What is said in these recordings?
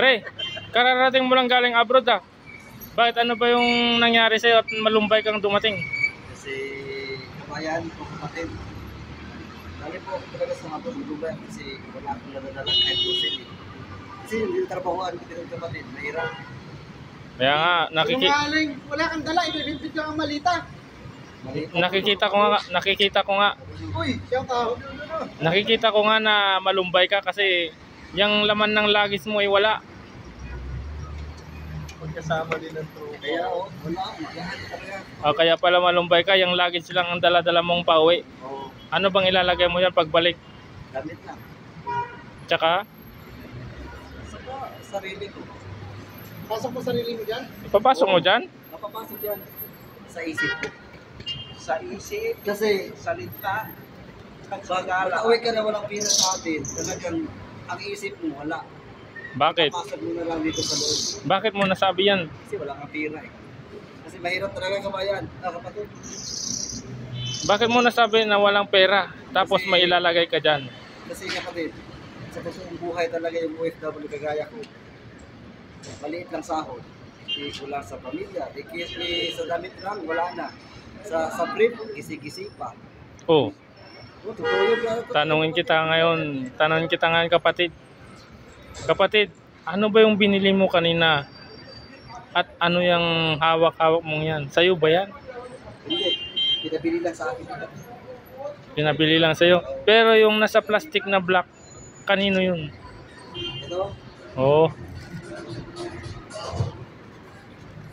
nangyari? Kararating mo lang galing abroad ah. Bakit ano ba yung nangyari sa'yo at malumbay kang dumating? Kasi kabayan ko kapatid. Lagi po ako talaga sa hapon malumbay kasi wala akong nadadala kahit dosin. Kasi hindi na trabahoan ko din kapatid. Mahirap. Kaya nga, wala kang dala, ibibigyan ka ang malita. nakikita ko nga. Uy, siyang tao. Nakikita ko nga na malumbay ka kasi yung laman ng lagis mo ay wala. Pagkasama din ng tropa. Kaya wala. Lahat talaga. Kaya pala malumbay ka, yung lagis lang ang dala-dala mong pauwi. Oo. Ano bang ilalagay mo yan pagbalik? Damit lang. Tsaka, Saka sarili ko. Pasok mo sarili mo dyan? ipapasok mo dyan? Napapasok yan sa isip ko. Sa isip, Kasi salita, pag uwi ka na walang pira sa atin, talagang ang isip mo wala. Bakit? Pasok mo na lang dito sa loob. Bakit mo nasabi yan? Kasi wala kang pira eh. Kasi mahirap talaga kabayan. Kapatid. Bakit mo nasabi na walang pera tapos may ilalagay ka dyan? Kasi kapatid, sa totoong buhay talaga yung OFW kagaya ko. Maliit lang sahod. Hindi ko lang sa pamilya. Sa damit lang, wala na. Sa brief, kisi-kisi pa. Oh, Totoo yun. tanungin kita ngayon kapatid. Kapatid, ano ba yung binili mo kanina? At ano yung hawak-hawak mong yan? Sa'yo ba yan? Hindi. Pinabili lang sa akin. Pinabili lang sa'yo. Pero yung nasa plastic na black, kanino yun? Ito, Oo.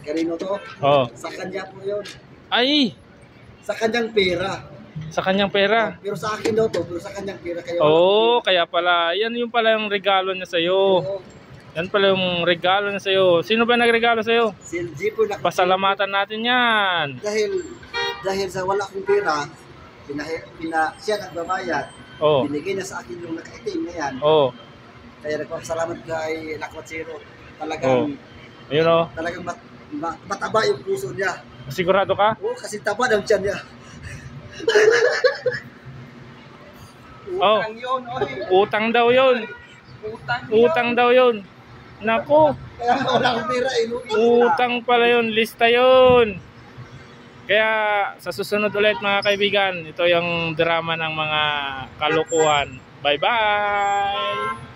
kanino to? Oh. Sa kanya po yun. Ay! Sa kanyang pera. Sa kanyang pera. Pero sa akin daw to, pero sa kanyang pera. Kaya Oo, kaya pala. Yan yung pala yung regalo niya sa'yo. Oo. Yan pala yung regalo niya sa'yo. Sino ba nagregalo sa'yo? Si LG po Pasalamatan natin yan. Dahil sa wala akong pera, siya nagbabayad. Oh. Binigay na sa akin yung nakaitim na yan. Oh. Kaya nagpapasalamat kay Lakwatsero. Oh. Talagang, Ayun oh. talagang mataba yung puso niya. Sigurado ka? Oo, kasi taba ng tiyan niya. Oh. Utang yun, oy. Utang daw yun. Utang daw yun. Naku. Kaya wala akong pera, inuwi. Utang pala yun. Lista yun. Kaya sa susunod ulit mga kaibigan, ito yung drama ng mga kalukuhan. Bye-bye!